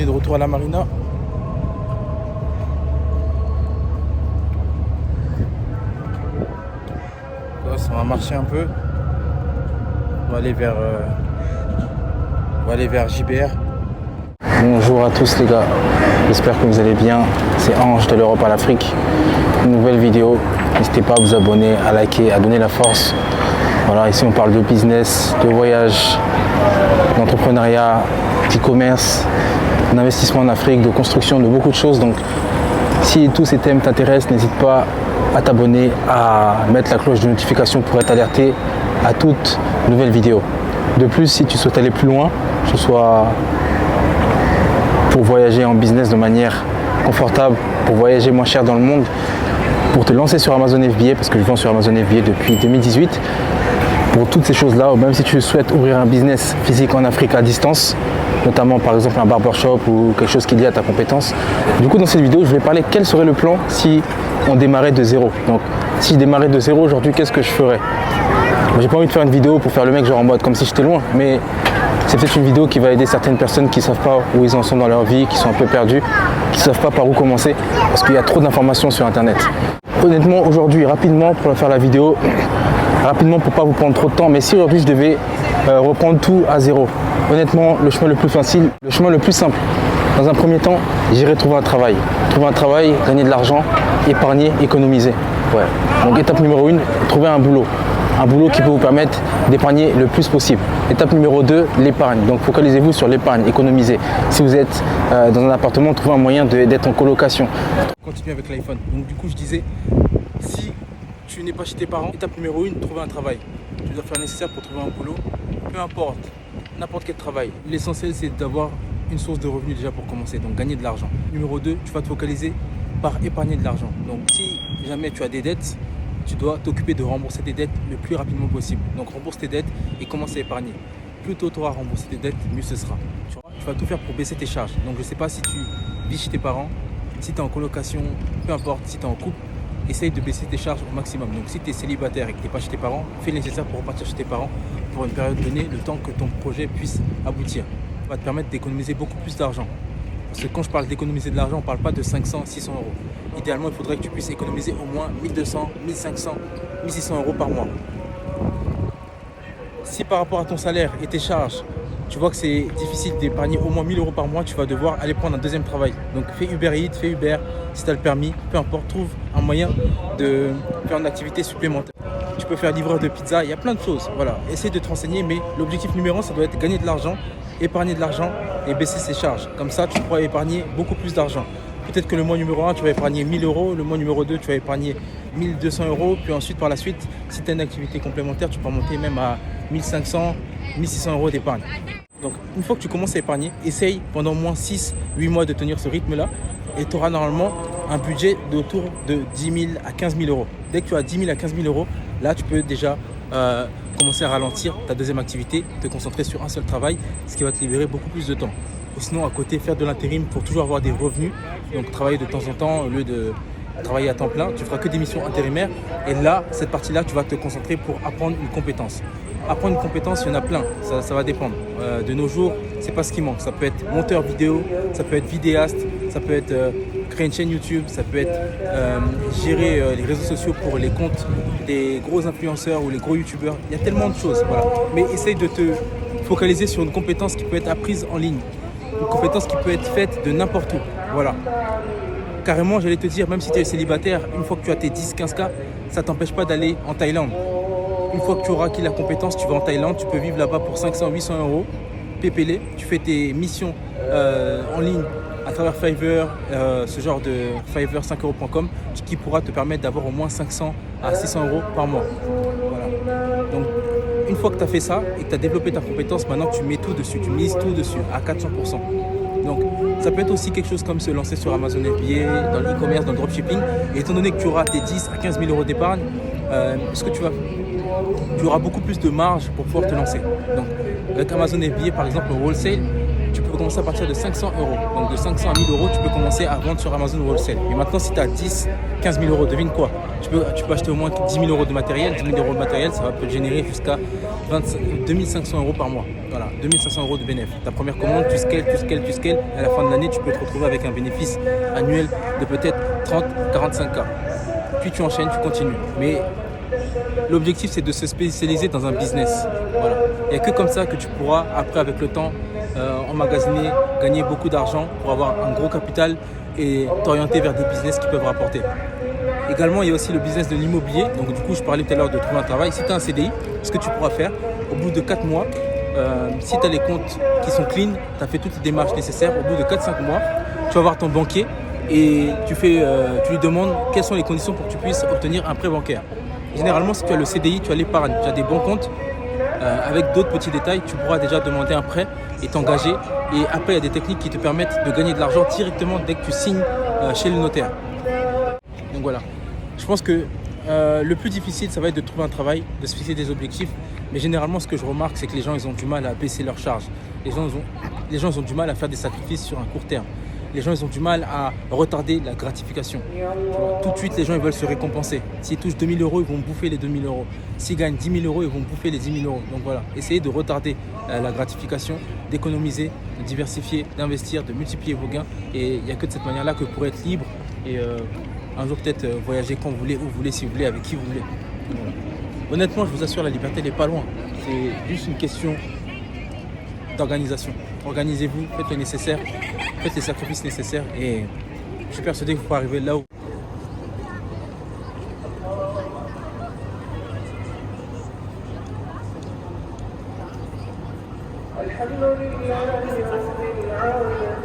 est de retour à la marina. On va marcher un peu. On va aller vers JBR. Bonjour à tous les gars, j'espère que vous allez bien. C'est Ange de l'Europe à l'Afrique. Une nouvelle vidéo. N'hésitez pas à vous abonner, à liker, à donner la force. Voilà, ici on parle de business, de voyage, d'entrepreneuriat, d'e-commerce, d'investissement en Afrique, de construction, de beaucoup de choses. Donc si tous ces thèmes t'intéressent, n'hésite pas à t'abonner, à mettre la cloche de notification pour être alerté à toute nouvelle vidéo. De plus, si tu souhaites aller plus loin, que ce soit pour voyager en business de manière confortable, pour voyager moins cher dans le monde, pour te lancer sur Amazon FBA, parce que je vends sur Amazon FBA depuis 2018, pour toutes ces choses-là, ou même si tu souhaites ouvrir un business physique en Afrique à distance, notamment par exemple un barbershop ou quelque chose qui est lié à ta compétence. Du coup, dans cette vidéo, je vais parler quel serait le plan si on démarrait de zéro. Donc, si je démarrais de zéro aujourd'hui, qu'est-ce que je ferais? J'ai pas envie de faire une vidéo pour faire le mec genre en mode comme si j'étais loin, mais c'est peut-être une vidéo qui va aider certaines personnes qui ne savent pas où ils en sont dans leur vie, qui sont un peu perdus, qui ne savent pas par où commencer, parce qu'il y a trop d'informations sur Internet. Honnêtement, aujourd'hui, rapidement, pour faire la vidéo, rapidement pour pas vous prendre trop de temps, mais si aujourd'hui je devais reprendre tout à zéro, honnêtement, le chemin le plus facile, le chemin le plus simple, dans un premier temps, j'irai trouver un travail. Trouver un travail, gagner de l'argent, épargner, économiser. Ouais. Donc étape numéro 1, trouver un boulot. Un boulot qui peut vous permettre d'épargner le plus possible. Étape numéro 2, l'épargne. Donc focalisez-vous sur l'épargne, économisez. Si vous êtes dans un appartement, trouvez un moyen d'être en colocation. Continue avec l'iPhone. Donc du coup, je disais, si tu n'es pas chez tes parents, étape numéro 1, trouver un travail. Tu dois faire le nécessaire pour trouver un boulot. Peu importe, n'importe quel travail. L'essentiel, c'est d'avoir une source de revenus déjà pour commencer, donc gagner de l'argent. Numéro 2, tu vas te focaliser par épargner de l'argent. Donc si jamais tu as des dettes, tu dois t'occuper de rembourser tes dettes le plus rapidement possible. Donc rembourse tes dettes et commence à épargner. Plus tôt tu auras remboursé tes dettes, mieux ce sera. Tu vas tout faire pour baisser tes charges. Donc je ne sais pas si tu vis chez tes parents, si tu es en colocation, peu importe, si tu es en couple, essaye de baisser tes charges au maximum. Donc si tu es célibataire et que tu n'es pas chez tes parents, fais le nécessaire pour repartir chez tes parents pour une période donnée, le temps que ton projet puisse aboutir. Ça va te permettre d'économiser beaucoup plus d'argent. Parce que quand je parle d'économiser de l'argent, on ne parle pas de 500, 600 euros. Idéalement, il faudrait que tu puisses économiser au moins 1200, 1500, 1600 euros par mois. Si par rapport à ton salaire et tes charges, tu vois que c'est difficile d'épargner au moins 1000 euros par mois, tu vas devoir aller prendre un deuxième travail. Donc fais Uber Eats, fais Uber, si tu as le permis, peu importe, trouve un moyen de faire une activité supplémentaire. Tu peux faire livreur de pizza, il y a plein de choses. Voilà, essaye de te renseigner, mais l'objectif numéro 1, ça doit être gagner de l'argent, épargner de l'argent et baisser ses charges. Comme ça, tu pourras épargner beaucoup plus d'argent. Peut-être que le mois numéro 1, tu vas épargner 1000 euros, le mois numéro 2, tu vas épargner 1200 euros, puis ensuite, par la suite, si tu as une activité complémentaire, tu peux monter même à 1500, 1600 euros d'épargne. Donc, une fois que tu commences à épargner, essaye pendant au moins 6-8 mois de tenir ce rythme-là et tu auras normalement un budget d'autour de 10 000 à 15 000 euros. Dès que tu as 10 000 à 15 000 euros, là, tu peux déjà commencer à ralentir ta deuxième activité, te concentrer sur un seul travail, ce qui va te libérer beaucoup plus de temps. Ou sinon, à côté, faire de l'intérim pour toujours avoir des revenus. Donc, travailler de temps en temps au lieu de travailler à temps plein. Tu feras que des missions intérimaires. Et là, cette partie-là, tu vas te concentrer pour apprendre une compétence. Apprendre une compétence, il y en a plein. Ça va dépendre. De nos jours, c'est pas ce qui manque. Ça peut être monteur vidéo, ça peut être vidéaste, ça peut être créer une chaîne YouTube, ça peut être gérer les réseaux sociaux pour les comptes des gros influenceurs ou les gros youtubeurs. Il y a tellement de choses. Voilà. Mais essaye de te focaliser sur une compétence qui peut être apprise en ligne. Une compétence qui peut être faite de n'importe où. Voilà. Carrément, j'allais te dire, même si tu es célibataire, une fois que tu as tes 10-15K, ça ne t'empêche pas d'aller en Thaïlande. Une fois que tu auras acquis la compétence, tu vas en Thaïlande, tu peux vivre là-bas pour 500-800 euros, pépélé. Tu fais tes missions en ligne à travers Fiverr, ce genre de Fiverr 5euros.com, qui pourra te permettre d'avoir au moins 500 à 600 euros par mois. Voilà. Donc, une fois que tu as fait ça et que tu as développé ta compétence, maintenant tu mets tout dessus, tu mises tout dessus à 400%. Donc ça peut être aussi quelque chose comme se lancer sur Amazon FBA, dans l'e-commerce, dans le dropshipping. Et étant donné que tu auras tes 10 à 15 000 euros d'épargne, tu auras beaucoup plus de marge pour pouvoir te lancer. Donc avec Amazon FBA par exemple au wholesale, tu peux commencer à partir de 500 euros. Donc de 500 à 1000 euros, tu peux commencer à vendre sur Amazon wholesale. Mais maintenant si tu as 10, 15 000 euros, devine quoi, tu peux acheter au moins 10 000 euros de matériel. 10 000 euros de matériel, ça va te générer jusqu'à 2500 euros par mois. Voilà, 2500 euros de bénéfice. Ta première commande, tu scales. Et à la fin de l'année, tu peux te retrouver avec un bénéfice annuel de peut-être 30-45K. Puis tu enchaînes, tu continues. Mais l'objectif, c'est de se spécialiser dans un business. Voilà. Il n'y a que comme ça que tu pourras, après, avec le temps, emmagasiner, gagner beaucoup d'argent pour avoir un gros capital et t'orienter vers des business qui peuvent rapporter. Également, il y a aussi le business de l'immobilier. Donc, du coup, je parlais tout à l'heure de trouver un travail. Si tu as un CDI, ce que tu pourras faire, au bout de 4 mois, si tu as les comptes qui sont clean, tu as fait toutes les démarches nécessaires, au bout de 4-5 mois, tu vas voir ton banquier et tu lui demandes quelles sont les conditions pour que tu puisses obtenir un prêt bancaire. Généralement, si tu as le CDI, tu as l'épargne, tu as des bons comptes, avec d'autres petits détails, tu pourras déjà demander un prêt et t'engager. Et après, il y a des techniques qui te permettent de gagner de l'argent directement dès que tu signes chez le notaire. Donc voilà, je pense que le plus difficile, ça va être de trouver un travail, de se fixer des objectifs. Mais généralement, ce que je remarque, c'est que les gens, ils ont du mal à baisser leurs charges. Les gens, ils ont du mal à faire des sacrifices sur un court terme. Les gens, ils ont du mal à retarder la gratification. Tout de suite, les gens, ils veulent se récompenser. S'ils touchent 2000 euros, ils vont bouffer les 2000 euros. S'ils gagnent 10 000 euros, ils vont bouffer les 10 000 euros. Donc voilà, essayez de retarder la gratification, d'économiser, de diversifier, d'investir, de multiplier vos gains. Et il n'y a que de cette manière-là que vous pourrez être libre et un jour peut-être voyager quand vous voulez, où vous voulez, si vous voulez, avec qui vous voulez. Voilà. Honnêtement, je vous assure, la liberté n'est pas loin. C'est juste une question d'organisation. Organisez-vous, faites le nécessaire, faites les sacrifices nécessaires et je suis persuadé que vous pourrez arriver là où الحمد لله رب العالمين